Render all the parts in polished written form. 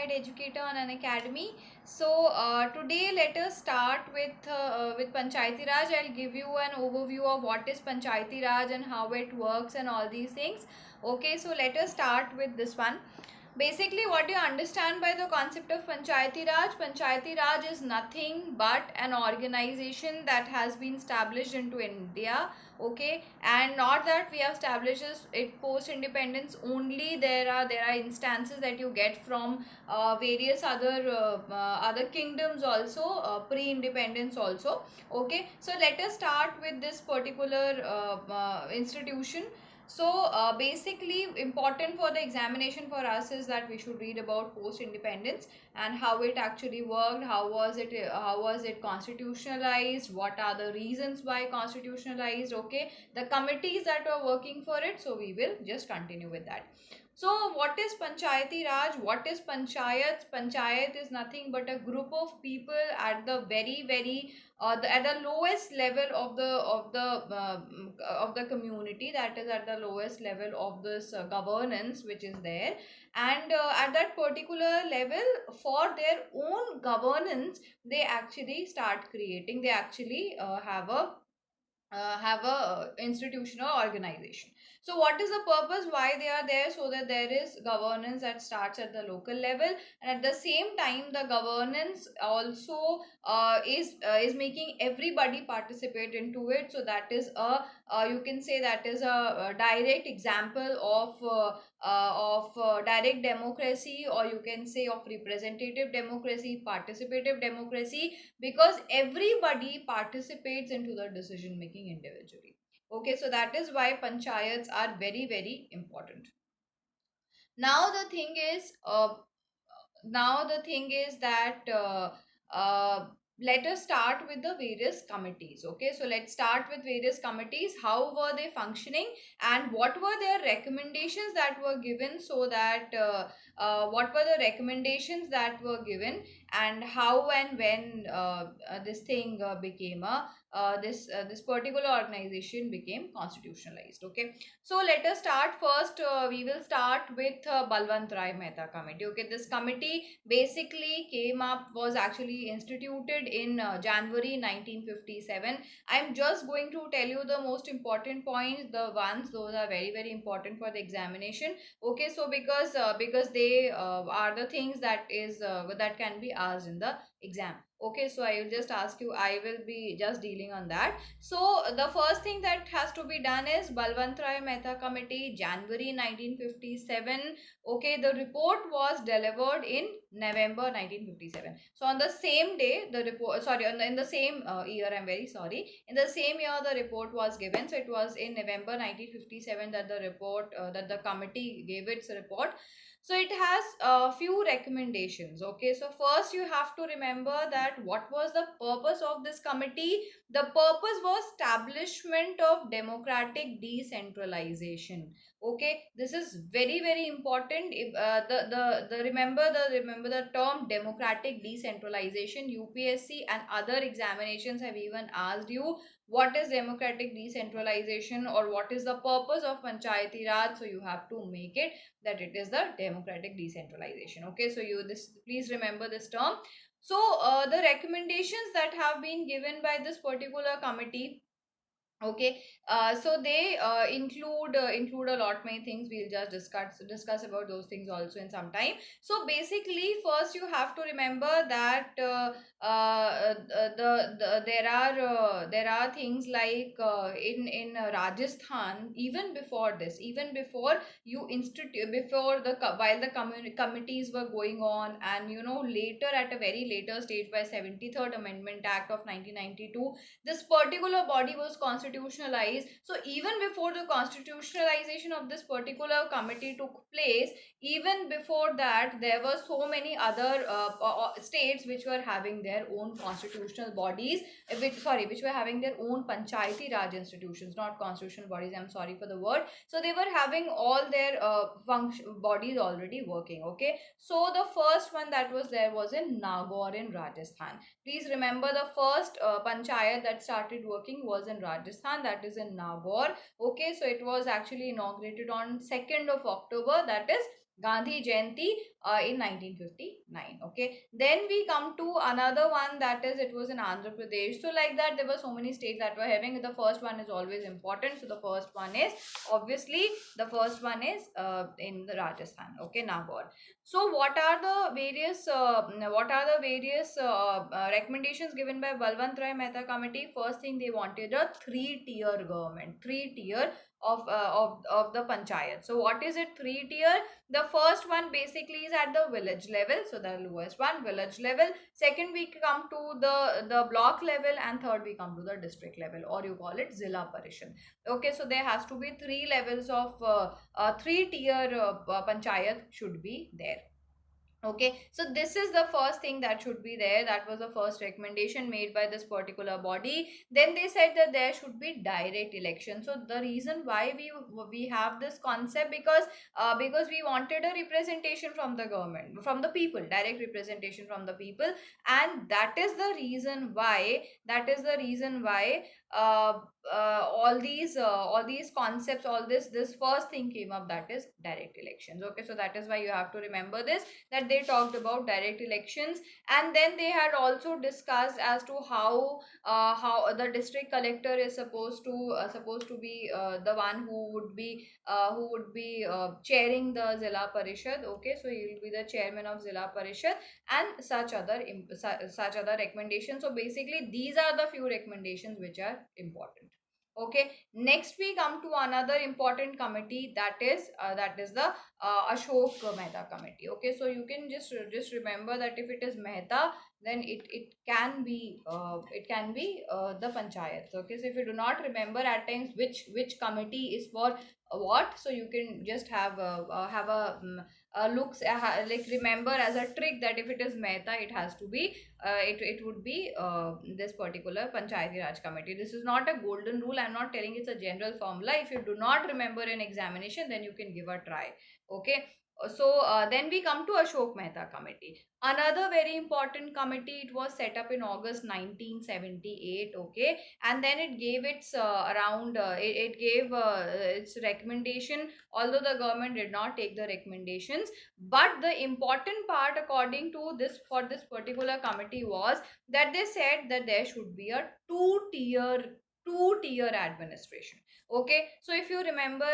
certified educator on an academy. So today let us start with Panchayati Raj. I'll give you an overview of what is Panchayati Raj and how it works and all these things. Okay, so let us start with this one. Basically, what you understand by the concept of Panchayati Raj? Panchayati Raj is nothing but an organization that has been established into India. Okay, and not that we have established it post independence only. There are instances that you get from various other kingdoms also, pre independence also. Okay, so let us start with this particular institution. So basically important for the examination for us is that we should read about post independence and how it actually worked, how was it constitutionalized, what are the reasons why constitutionalized. Okay, the committees that were working for it. So we will just continue with that. So what is Panchayati Raj? What is Panchayats? Panchayat is nothing but a group of people at the at the lowest level of the community, that is at the lowest level of this governance which is there. And at that particular level, for their own governance, they actually start creating, they actually have a institutional organization. So what is the purpose why they are there? So that there is governance that starts at the local level, and at the same time the governance also is making everybody participate into it. So that is a you can say that is a direct example of direct democracy, or you can say of representative democracy, participative democracy, because everybody participates into the decision making individually. Okay, so that is why panchayats are very important. Now the thing is that let us start with the various committees. Okay, so let's start with various committees. How were they functioning and what were their recommendations that were given? So that what were the recommendations that were given, and how and when this thing became a this particular organization became constitutionalized. Okay, so let us start first. We will start with Balwant Rai Mehta Committee. Okay, this committee basically came up, was actually instituted in January 1957. I'm just going to tell you the most important points, the ones those are very important for the examination. Okay, so because they are the things that is that can be asked in the exam. Okay, so I will just ask you, I will be just dealing on that. So the first thing that has to be done is Balwant Rai Mehta Committee, January 1957. Okay, the report was delivered in November 1957. So on the same day, the report, sorry, in the same year, I'm very sorry, in the same year the report was given. So it was in November 1957 that the report, that the committee gave its report. So it has a few recommendations. Okay, so first you have to remember that what was the purpose of this committee. The purpose was establishment of democratic decentralization. Okay, this is very important. If the remember the term democratic decentralization. UPSC and other examinations have even asked you what is democratic decentralization or what is the purpose of Panchayati Raj. So you have to make it that it is the democratic decentralization. Okay, so you this please remember this term. So the recommendations that have been given by this particular committee. Okay, so they include a lot many things. We'll just discuss about those things also in some time. So basically, first you have to remember that there are things like in Rajasthan, even before this, even before you institute, before while the committees were going on, and later at a very later stage by 73rd Amendment Act of 1992, this particular body was constitutionalized. So even before the constitutionalization of this particular committee took place, even before that, there were so many other states which were having their own constitutional bodies, which were having their own Panchayati Raj institutions, not constitutional bodies. I'm sorry for the word. So they were having all their bodies already working. Okay, so the first one that was there was in Nagaur in Rajasthan. Please remember the first panchayat that started working was in Rajasthan, that is in Nagaur. Okay, so it was actually inaugurated on 2nd of October, that is Gandhi Jayanti in 1959. Okay, then we come to another one, that is, it was in Andhra Pradesh. So like that, there were so many states that were having. The first one is always important. So the first one is, obviously, the first one is in the Rajasthan. Okay, Nagaur. So what are the various recommendations given by Balwant Rai Mehta Committee? First thing, they wanted a three-tier government, three-tier of the panchayat. So what is it, three-tier? The first one basically is at the village level, so the lowest one, village level. Second, we come to the block level, and third, we come to the district level, or you call it Zilla Parishad. Okay, so there has to be three levels of three-tier panchayat should be there. Okay, so this is the first thing that should be there. That was the first recommendation made by this particular body. Then they said that there should be direct election. So the reason why we have this concept, because we wanted a representation from the government, from the people, direct representation from the people, and that is the reason why uh, all these concepts, this first thing came up, that is direct elections. Okay, so that is why you have to remember this, that they talked about direct elections. And then they had also discussed as to how the district collector is supposed to be the one who would be chairing the Zilla Parishad. Okay, so he will be the chairman of Zilla Parishad, and such other recommendations. So basically, these are the few recommendations which are important. Okay, next we come to another important committee, that is the Ashok Mehta Committee. Okay, so you can just remember that if it is Mehta, then it can be the panchayats. Okay, so if you do not remember at times which committee is for what, so you can just like remember as a trick, that if it is Mehta, it has to be it would be this particular Panchayati Raj committee. This is not a golden rule. I'm not telling it's a general formula. If you do not remember an examination, then you can give a try. Okay, so then we come to Ashok Mehta Committee, another very important committee. It was set up in August 1978. Okay, and then it gave it gave its recommendation, although the government did not take the recommendations. But the important part, according to this, for this particular committee, was that they said that there should be a two tier administration. Okay, so if you remember,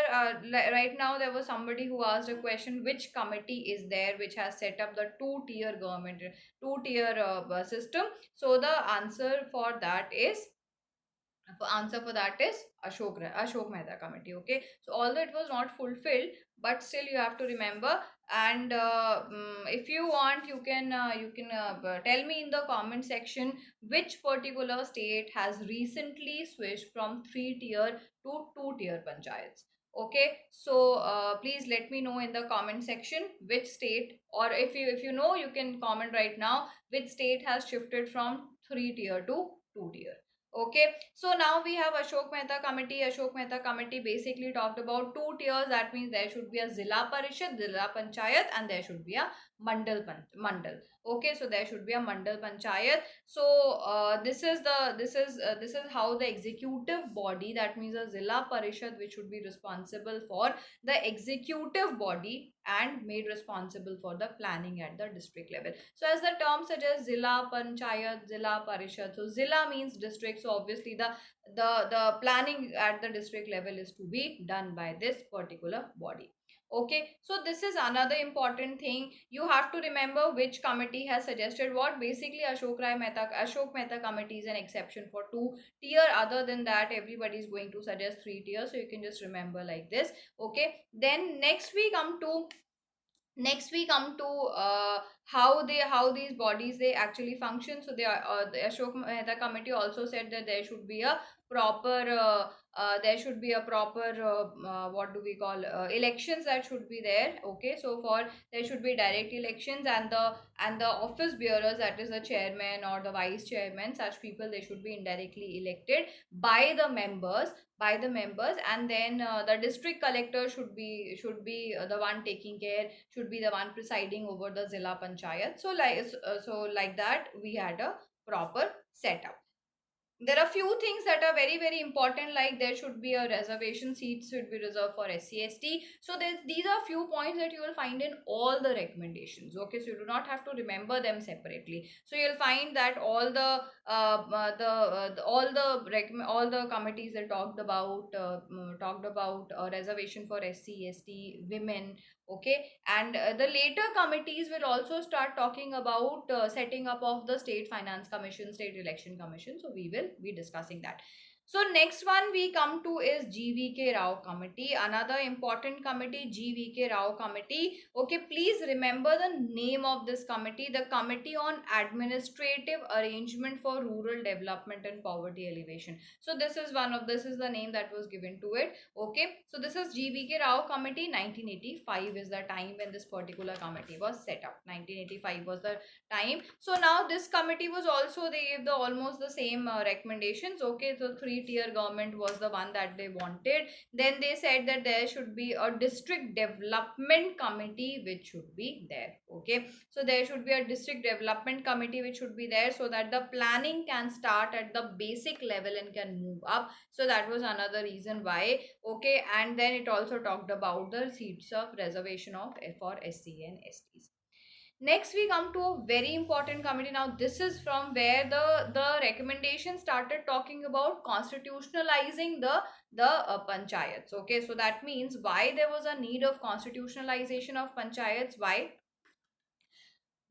right now there was somebody who asked a question, which committee is there which has set up the two-tier government, two-tier system. So the answer for that is Ashok Mehta Committee. Okay, so although it was not fulfilled, but still you have to remember. And if you want, you can tell me in the comment section which particular state has recently switched from three-tier to two-tier panchayats. Okay, so please let me know in the comment section which state, or if you know, you can comment right now which state has shifted from three-tier to two-tier. Okay, so now we have Ashok Mehta Committee. Ashok Mehta Committee basically talked about two tiers. That means there should be a Zilla Parishad, Zilla Panchayat, and there should be a Mandal. Okay, so there should be a Mandal Panchayat. So this is how the executive body, that means a Zilla Parishad, which should be responsible for the executive body and made responsible for the planning at the district level. So as the term suggests, Zilla Panchayat, Zilla Parishad. So Zilla means district. So obviously the planning at the district level is to be done by this particular body. Okay, so this is another important thing. You have to remember which committee has suggested what. Basically, Ashok Mehta Committee is an exception for two tier. Other than that, everybody is going to suggest three tiers. So you can just remember like this. Okay, then next we come to how these bodies they actually function. So the Ashok Mehta Committee also said that there should be a proper what do we call elections that should be there. Okay, so for there should be direct elections, and the office bearers, that is the chairman or the vice chairman, such people, they should be indirectly elected by the members. And then the district collector should be the one taking care, should be the one presiding over the Zilla Panchayat. So like that we had a proper setup. there are few things that are very very important, like there should be a reservation seats should be reserved for SC/ST. So these are few points that you will find in all the recommendations. Okay, so you do not have to remember them separately. So you'll find that all the committees that talked about reservation for SC/ST women. Okay, and the later committees will also start talking about setting up of the state finance commission, state election commission. So we will be discussing that. So next one we come to is GVK Rao committee, another important committee, GVK Rao committee. Okay, please remember the name of this committee, the Committee on Administrative Arrangement for Rural Development and Poverty Alleviation. So this is the name that was given to it. Okay, so this is GVK Rao committee. 1985 is the time when this particular committee was set up. 1985 was the time. So now this committee was also, they gave the almost the same recommendations. Okay, so three-tier government was the one that they wanted. Then they said that there should be a district development committee which should be there. Okay, so there should be a district development committee which should be there, so that the planning can start at the basic level and can move up. So that was another reason why. Okay, and then it also talked about the seats of reservation of for SC and STs. Next we come to a very important committee. Now this is from where the recommendation started talking about constitutionalizing the panchayats. Okay, so that means why there was a need of constitutionalization of panchayats. Why?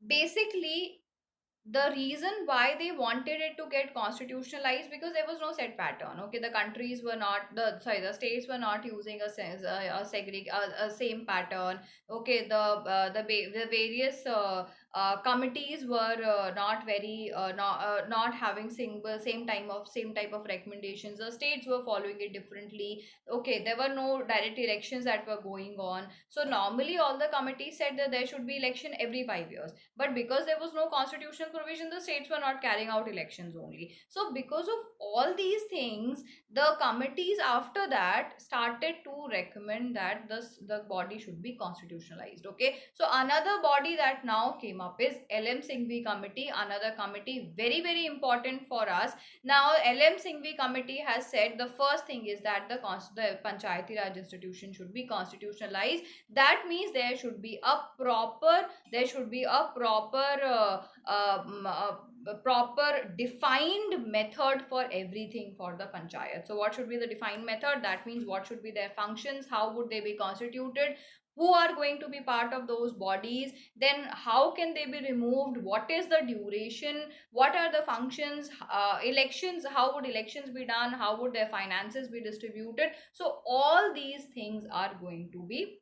Basically, the reason why they wanted it to get constitutionalized, because there was no set pattern. Okay, the countries were not, the states were not using a same pattern. Okay, the various committees were not having same type of recommendations. The states were following it differently. Okay, there were no direct elections that were going on. So normally all the committees said that there should be election every 5 years, but because there was no constitutional provision, the states were not carrying out elections only. So because of all these things, the committees after that started to recommend that the body should be constitutionalized. Okay, so another body that now came up is LM Singhvi Committee, another committee very very important for us. Now LM Singhvi Committee has said the first thing is that the Panchayati Raj institution should be constitutionalized. That means there should be a proper, there should be a proper defined method for everything for the panchayat. So what should be the defined method? That means what should be their functions, how would they be constituted, who are going to be part of those bodies, then how can they be removed, what is the duration, what are the functions, elections, how would elections be done, how would their finances be distributed. So all these things are going to be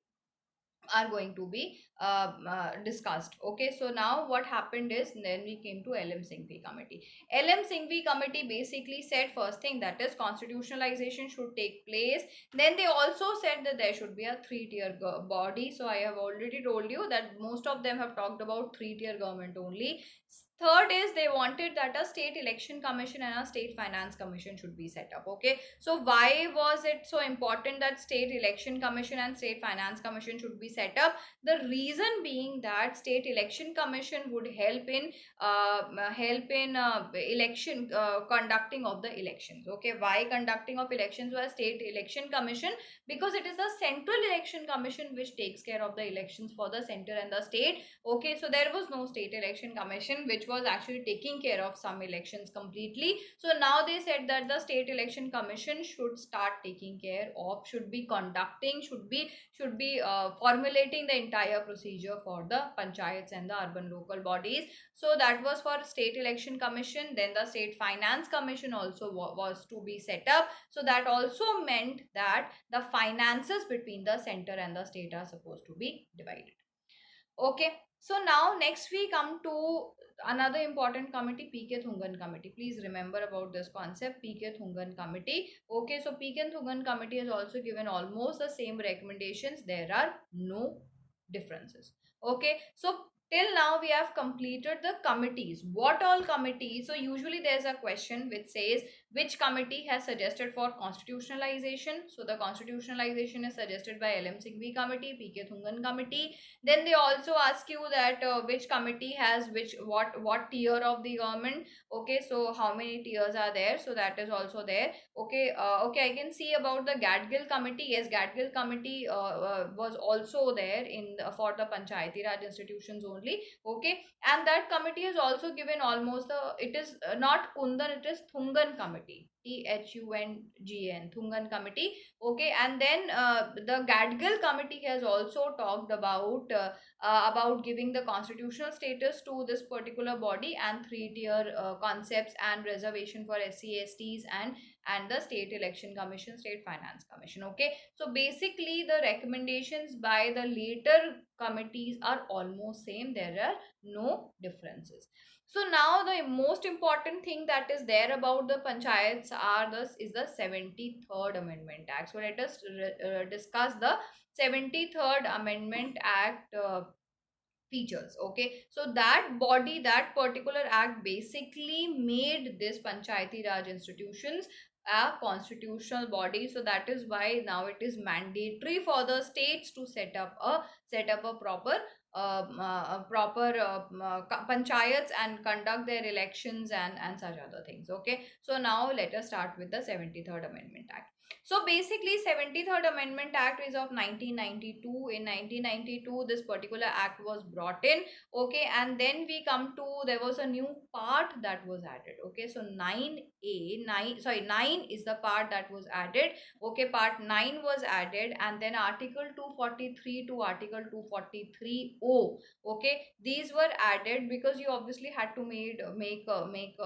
discussed. Okay, so now what happened is, then we came to LM Singhvi Committee. LM Singhvi Committee basically said first thing, that is constitutionalization should take place. Then they also said that there should be a three-tier body. So I have already told you that most of them have talked about three-tier government only. Third is they wanted that a state election commission and a state finance commission should be set up. Okay, so why was it so important that state election commission and state finance commission should be set up? The reason being that state election commission would help in election conducting of the elections. Okay, why conducting of elections was state election commission? Because it is the central election commission which takes care of the elections for the center and the state. Okay, so there was no state election commission which was actually taking care of some elections completely. So now they said that the state election commission should start taking care of, should be conducting, should be formulating the entire procedure for the panchayats and the urban local bodies. So that was for state election commission. Then the state finance commission also was to be set up. So that also meant that the finances between the center and the state are supposed to be divided. Okay, so now next we come to another important committee, PK Thungan Committee. Please remember about this concept, PK Thungan Committee. Okay, so PK Thungan Committee has also given almost the same recommendations. There are no differences. Okay, so till now we have completed the committees. What all committees? So usually there's a question which says which committee has suggested for constitutionalization. So the constitutionalization is suggested by LM Singhvi Committee, PK Thungan Committee. Then they also ask you that which committee has which what tier of the government. Okay, so how many tiers are there? So that is also there. Okay, okay, I can see about the Gadgil Committee. Yes, Gadgil Committee was also there in for the Panchayati Raj institutions only. Okay, and that committee is also given almost the. It is not Kundan, it is Thungan Committee. THUNGN Thungan Committee. Okay, and then the Gadgil Committee has also talked about giving the constitutional status to this particular body and three-tier concepts and reservation for SC STs and the state election commission, state finance commission. Okay, so basically the recommendations by the later committees are almost same. There are no differences. So now the most important thing that is there about the panchayats are this is the 73rd Amendment Act. So let us discuss the 73rd Amendment Act features. Okay, so that body, that particular act basically made this Panchayati Raj institutions a constitutional body. So that is why now it is mandatory for the states to set up a proper panchayats and conduct their elections and such other things. Okay, so now let us start with the 73rd Amendment Act. So basically 73rd Amendment Act is of 1992. In 1992 this particular act was brought in. Okay, and then we come to, there was a new part that was added. Okay, so 9a 9 sorry 9 is the part that was added. Okay, part 9 was added, and then article 243 to article 243o. Okay, these were added because you obviously had to make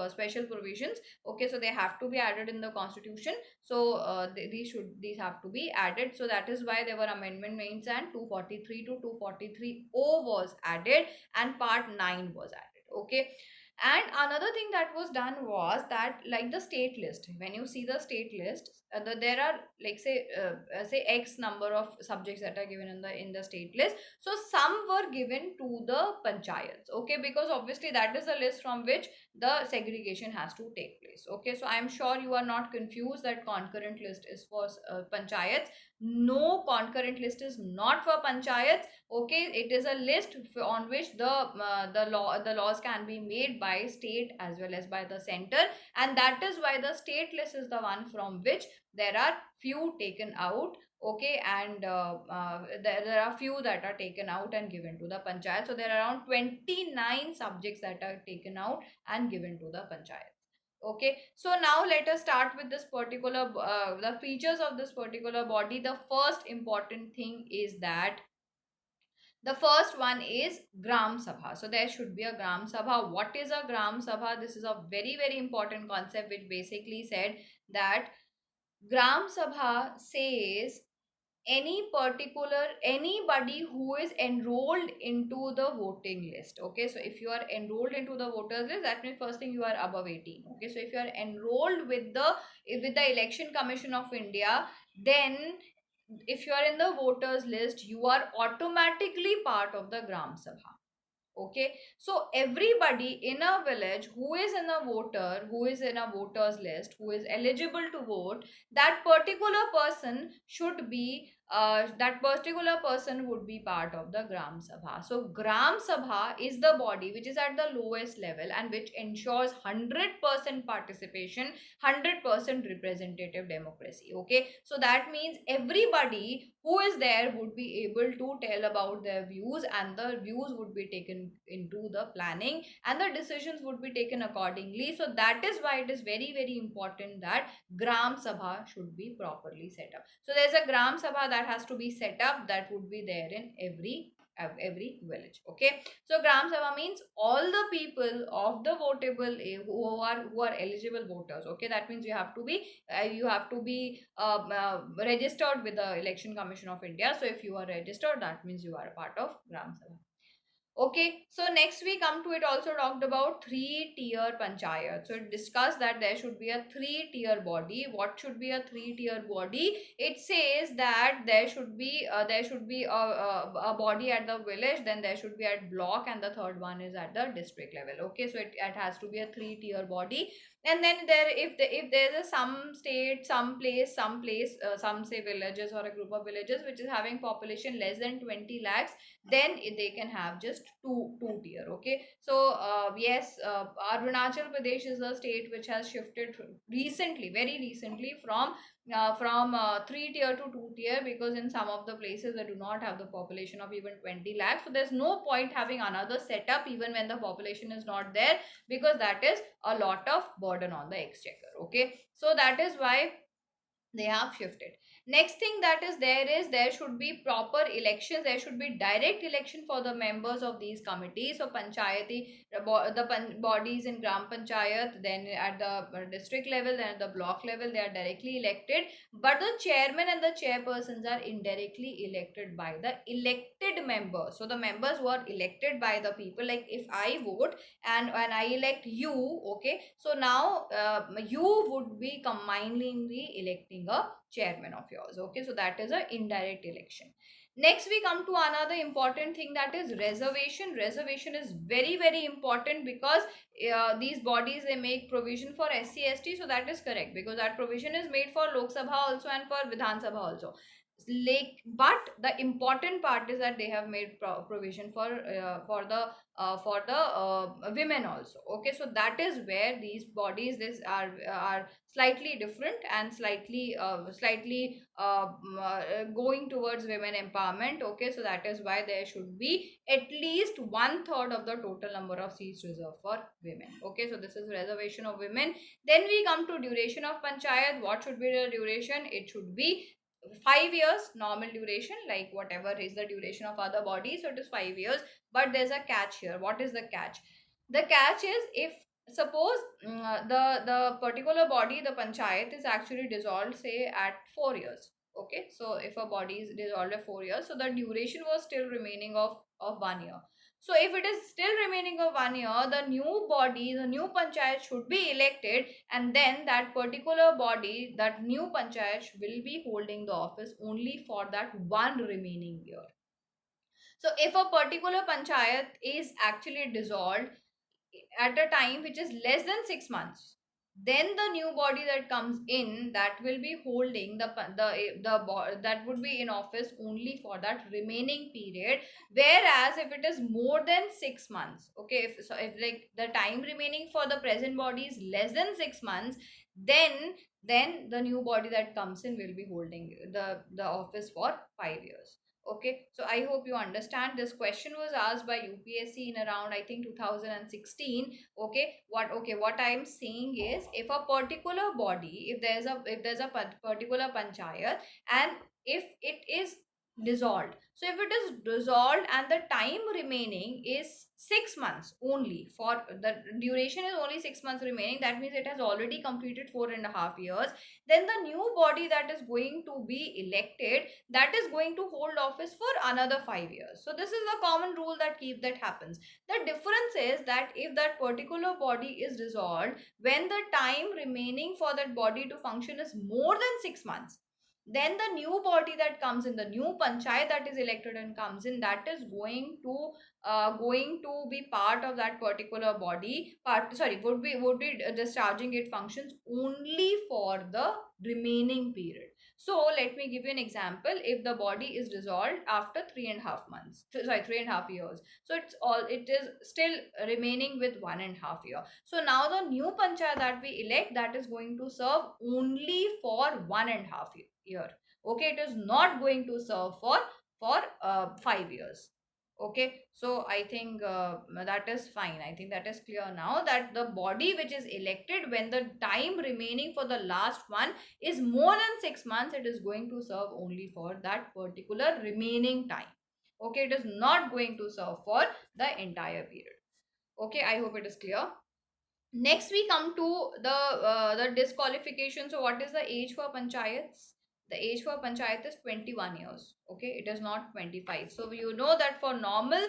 special provisions. Okay, so they have to be added in the constitution. So these have to be added. So that is why there were amendment means, and 243 to 243o was added and part 9 was added. Okay, and another thing that was done was that, like the state list, when you see the state list, there are, like, say X number of subjects that are given in the state list. So some were given to the panchayats. Okay, because obviously that is the list from which the segregation has to take place. Okay, so I am sure you are not confused that concurrent list is for panchayats. No, concurrent list is not for panchayats. Okay, it is a list on which the laws can be made by state as well as by the center, and that is why the state list is the one from which there are few taken out. Okay, and there are few that are taken out and given to the panchayat. So there are around 29 subjects that are taken out and given to the panchayat. Okay, so now let us start with this particular the features of this particular body. The first important thing is that the first one is Gram Sabha. So there should be a Gram Sabha. What is a Gram Sabha? This is a very, very important concept which basically said that Gram Sabha says anybody who is enrolled into the voting list. Okay, so if you are enrolled into the voters list, that means first thing you are above 18. Okay, so if you are enrolled with the Election Commission of India, then if you are in the voters list, you are automatically part of the Gram Sabha. Okay, so everybody in a village who is in a voter, who is in a voters list, who is eligible to vote, that particular person should be that particular person would be part of the Gram Sabha. So Gram Sabha is the body which is at the lowest level and which ensures 100% participation, 100% representative democracy. Okay, so that means everybody who is there would be able to tell about their views, and the views would be taken into the planning and the decisions would be taken accordingly. So that is why it is very, very important that Gram Sabha should be properly set up. So there's a Gram Sabha that has to be set up, that would be there in every village. Okay, so Gram Sabha means all the people of the votable who are eligible voters. Okay, that means you have to be registered with the Election Commission of India. So if you are registered, that means you are a part of Gram Sabha. Okay, so next we come to it also talked about three-tier panchayat. So it discussed that there should be a three-tier body. What should be a three-tier body? It says that there should be a body at the village, then there should be at block, and the third one is at the district level. Okay, so it has to be a three-tier body. And then there, if there's a some state, some say villages or a group of villages which is having population less than 20 lakhs, then they can have just two tier. Okay, so yes, Arunachal Pradesh is a state which has shifted recently, very recently, from 3 tier to 2 tier, because in some of the places they do not have the population of even 20 lakhs. So there's no point having another setup even when the population is not there, because that is a lot of burden on the exchequer. Okay, so that is why they have shifted. Next thing that is there should be proper elections, there should be direct election for the members of these committees. So panchayati, bodies in gram panchayat, then at the district level, then at the block level, they are directly elected, but the chairman and the chairpersons are indirectly elected by the elected members. So the members who are elected by the people, like if I vote and when I elect you, okay, so now you would be combiningly electing a chairman of yours. Okay, so that is a indirect election. Next we come to another important thing, that is reservation. Reservation is very very important, because these bodies, they make provision for SC ST, so that is correct, because that provision is made for Lok Sabha also and for Vidhan Sabha also. Like, but the important part is that they have made provision for the women also. Okay, so that is where these bodies, this are slightly different and slightly going towards women empowerment. Okay, so that is why there should be at least one third of the total number of seats reserved for women. Okay, so this is reservation of women. Then we come to duration of panchayat. What should be the duration? It should be 5 years normal duration, like whatever is the duration of other bodies, so it is 5 years. But there's a catch here. What is the catch? The catch is, if suppose the particular body, the panchayat, is actually dissolved say at 4 years. Okay, so if a body is dissolved at 4 years, so the duration was still remaining of 1 year. So if it is still remaining of 1 year, the new body, the new panchayat should be elected, and then that particular body, that new panchayat, will be holding the office only for that one remaining year. So if a particular panchayat is actually dissolved at a time which is less than 6 months, then the new body that comes in, that will be holding that would be in office only for that remaining period. Whereas if it is more than 6 months, okay, if like the time remaining for the present body is less than 6 months, then the new body that comes in will be holding the office for 5 years. Okay, so I hope you understand. This question was asked by UPSC in around, I think, 2016. Okay, what I'm saying is, if a particular body, if there's a particular panchayat, and if it is dissolved, so if it is dissolved and the time remaining is 6 months only, for the duration is only 6 months remaining, that means it has already completed 4.5 years, then the new body that is going to be elected, that is going to hold office for another 5 years. So this is a common rule that happens. The difference is that if that particular body is dissolved when the time remaining for that body to function is more than 6 months, then the new body that comes in, the new panchayat that is elected and comes in, that is going to be part of that particular body, would be discharging its functions only for the remaining period. So let me give you an example. If the body is dissolved after 3.5 months, sorry, 3.5 years, so it is still remaining with 1.5 year. So now the new panchayat that we elect, that is going to serve only for 1.5 year. Okay, it is not going to serve for 5 years. Okay, so I think that is fine. I think that is clear now, that the body which is elected when the time remaining for the last one is more than 6 months, it is going to serve only for that particular remaining time. Okay, it is not going to serve for the entire period. Okay, I hope it is clear. Next we come to the disqualification. So what is the age for panchayats? The age for panchayat is 21 years. Okay, it is not 25. So you know that for normal